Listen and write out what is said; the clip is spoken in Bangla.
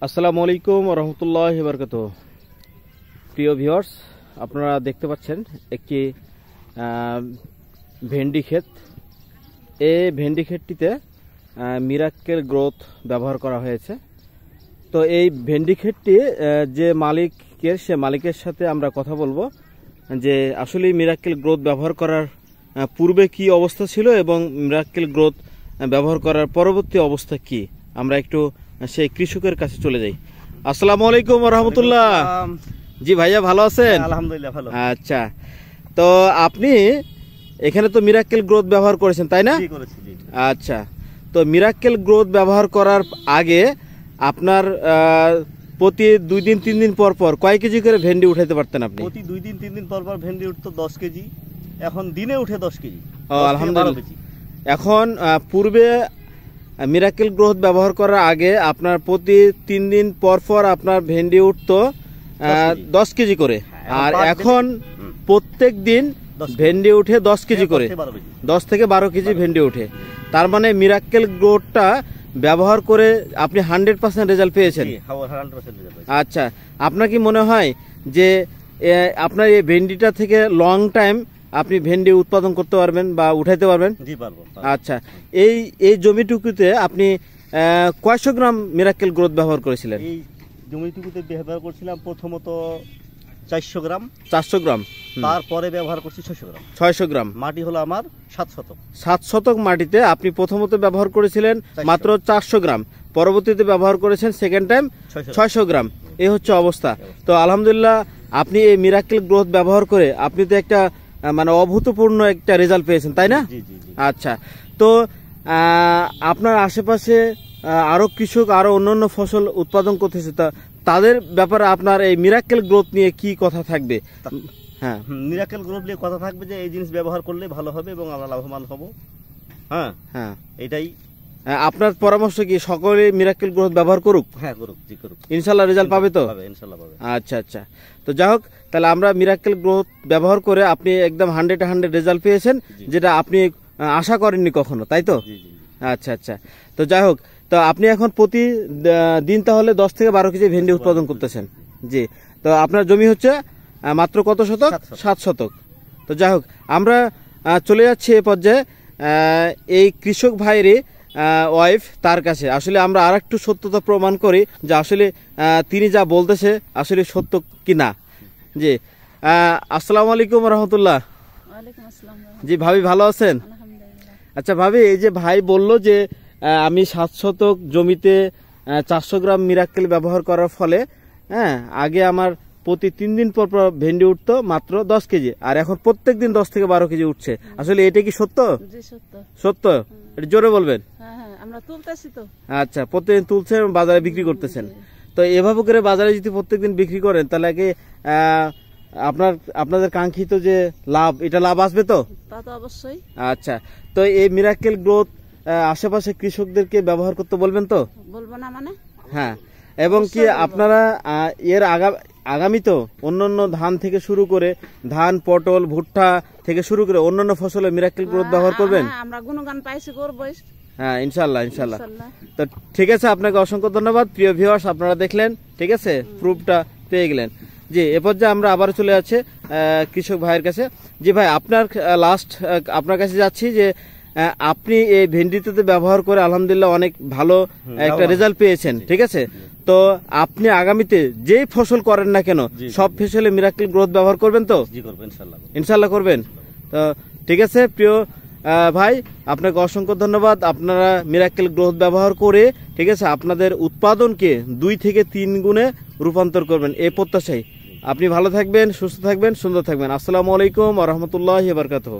আসসালামু আলাইকুম ওয়া রাহমাতুল্লাহি ওয়া বারাকাতুহু। প্রিয় ভিউয়ার্স, আপনারা দেখতে পাচ্ছেন একটি ভেন্ডি ক্ষেত। এই ভেন্ডি ক্ষেতটিতে মিরাক্কেল গ্রোথ ব্যবহার করা হয়েছে। তো এই ভেন্ডি ক্ষেতটি যে মালিকের, সে মালিকের সাথে আমরা কথা বলবো যে আসলে মিরাক্কেল গ্রোথ ব্যবহার করার পূর্বে কি অবস্থা ছিল এবং মিরাক্কেল গ্রোথ ব্যবহার করার পরবর্তী অবস্থা কি। আমরা একটু সেই কৃষকের কাছে চলে যাই। আসসালামু আলাইকুম ওয়া রাহমাতুল্লাহ। জি ভাইয়া, ভালো আছেন? আলহামদুলিল্লাহ ভালো। আচ্ছা, তো আপনি এখানে তো মিরাক্কেল গ্রোথ ব্যবহার করেছেন, তাই না? জি করেছি, জি। আচ্ছা, তো মিরাক্কেল গ্রোথ ব্যবহার করার আগে আপনার প্রতি 2 দিন 3 দিন পর পর কয় কেজি করে ভেন্ডি উঠাইতে পারতেন আপনি? প্রতি 2 দিন 3 দিন পর পর ভেন্ডি উঠতো 10 কেজি, এখন দিনে উঠে 10 কেজি। আলহামদুলিল্লাহ। এখন পূর্বে মিরাক্কেল গ্রোথ ব্যবহার করার আগে আপনার প্রতি 3 দিন পর পর আপনার ভেন্ডি উঠতো 10 কেজি করে, আর এখন প্রত্যেক দিন ভেন্ডি উঠে 10 কেজি করে, 10 থেকে 12 কেজি ভেন্ডি উঠে। তার মানে মিরাক্কেল গ্রোথটা ব্যবহার করে আপনি 100% রেজাল্ট পেয়েছেন। আচ্ছা, আপনার কি মনে হয় যে আপনার এই ভেন্ডিটা থেকে লং টাইম আপনি ভেন্ডি উৎপাদন করতে পারবেন বা উঠাইতে পারবেন? জি পারবো। আচ্ছা, এই জমিটুকুতে আপনি কয়শো গ্রাম মিরাক্কেল গ্রোথ ব্যবহার করেছিলেন? এই জমিটুকুতে ব্যবহার করছিলাম প্রথমত 400 গ্রাম। 400 গ্রাম। তারপরে ব্যবহার করছি 600 গ্রাম। 600 গ্রাম। মাটি হলো আমার 7 শতক। 7 শতক মাটিতে আপনি প্রথমত ব্যবহার করেছিলেন মাত্র 400 গ্রাম, পরবর্তীতে ব্যবহার করেছেন সেকেন্ড টাইম 600 গ্রাম। এই হচ্ছে অবস্থা। তো আলহামদুলিল্লাহ, আপনি এই মিরাক্কেল গ্রোথ ব্যবহার করে আপনি তো একটা মানে অভূতপূর্ণ একটা রেজাল্ট পেয়েছেন, তাই না? জি জি জি। আচ্ছা, তো আপনার আশেপাশে আরো কৃষক আরো অন্যান্য ফসল উৎপাদন করতেছে, তাদের ব্যাপারে আপনার এই মিরাক্কেল গ্রোথ নিয়ে কি কথা থাকবে? হ্যাঁ, মিরাক্কেল গ্রোথ নিয়ে কথা থাকবে যে এই জিনিস ব্যবহার করলে ভালো হবে এবং আমরা লাভবান হব। হ্যাঁ হ্যাঁ, এটাই আপনার পরামর্শ কি সকলে মিরাক্কেল গ্রোথ ব্যবহার করুক? হ্যাঁ করুক, জি করুক, ইনশাআল্লাহ রেজাল্ট পাবে তো? ইনশাআল্লাহ পাবে। আচ্ছা আচ্ছা, তো যাই হোক, তাহলে আমরা মিরাক্কেল গ্রোথ ব্যবহার করে আপনি একদম 100 রেজাল্ট পেয়েছেন, যেটা আপনি আশা করেননি কখনো, তাই তো? আচ্ছা আচ্ছা, তো যাই হোক, তো আপনি এখন প্রতি দিন তাহলে 10 থেকে 12 কেজি ভেন্ডি উৎপাদন করতেছেন। জি, তো আপনার জমি হচ্ছে মাত্র কত শতক? 7 শতক। তো যাই হোক, আমরা চলে যাচ্ছি এ পর্যায়ে এই কৃষক ভাইয়েরই ওয়াইফ, তার কাছে আসলে আমরা আর একটু সত্যতা প্রমাণ করি যে আসলে তিনি যা বলতেছে আসলে সত্য কিনা। জি, আসসালামু আলাইকুম রহমতুল্লাহ। জি ভাবি, ভালো আছেন? আচ্ছা ভাবি, এই যে ভাই বলল যে আমি 7 শতক জমিতে 400 গ্রাম মিরাক্কেল ব্যবহার করার ফলে আগে আমার প্রতি 3 দিন পর পর ভেন্ডি উঠতো মাত্র 10 কেজি, আর এখন প্রত্যেক দিন 10 থেকে 12 কেজি উঠছে। আসলে এটা কি সত্য? সত্য? এটা জোরে বলবেন। আমরা তুলতেছি তো। আচ্ছা, প্রত্যেকদিন তুলছেন, বাজারে বিক্রি করতেছেন। তো এভাবে করে বাজারে যদি প্রত্যেকদিন বিক্রি করেন তাহলে কি আপনাদের কাঙ্ক্ষিত যে লাভ, এটা লাভ আসবে তো? তা তো অবশ্যই। আচ্ছা, তো এই মিরাক্কেল গ্রোথ আশেপাশে কৃষকদেরকে ব্যবহার করতে বলবেন তো? বলবো না মানে? হ্যাঁ, এবং কি আপনারা এর আগামী তো অন্যান্য ধান থেকে শুরু করে, ধান, পটল, ভুট্টা থেকে শুরু করে অন্যান্য ফসলে মিরাক্কেল গ্রোথ ব্যবহার করবেন? আমরা গুণগান পাইছি, করব। হ্যাঁ, ইনশাল্লাহ ইনশাল্লাহ। তো ঠিক আছে, আপনাকে অসংখ্য ধন্যবাদ। প্রিয় ভিউয়ার্স, আপনারা দেখলেন, ঠিক আছে, প্রুফটা পেয়ে গেলেন। জি, এ পর্যায়ে আমরা আবার চলে যাচ্ছি কৃষক ভাইয়ের কাছে। জি ভাই, আপনার কাছে যাচ্ছি যে আপনি এই ভেন্ডিতে ব্যবহার করে আলহামদুলিল্লাহ অনেক ভালো একটা রেজাল্ট পেয়েছেন, ঠিক আছে? তো আপনি আগামীতে যেই ফসল করেন না কেন সব ফসলে মিরাক্কেল গ্রোথ ব্যবহার করবেন তো? ইনশাল্লাহ করবেন। তো ঠিক আছে প্রিয় ভাই, আপনাকে অসংখ্য ধন্যবাদ। আপনারা মিরাক্কেল গ্রোথ ব্যবহার করে, ঠিক আছে, আপনাদের উৎপাদনকে 2 থেকে 3 গুণে রূপান্তর করবেন, এই প্রত্যাশায়। আপনি ভালো থাকবেন, সুস্থ থাকবেন, সুন্দর থাকবেন। আসসালামু আলাইকুম ওয়া রাহমাতুল্লাহি ওয়া বারাকাতুহু।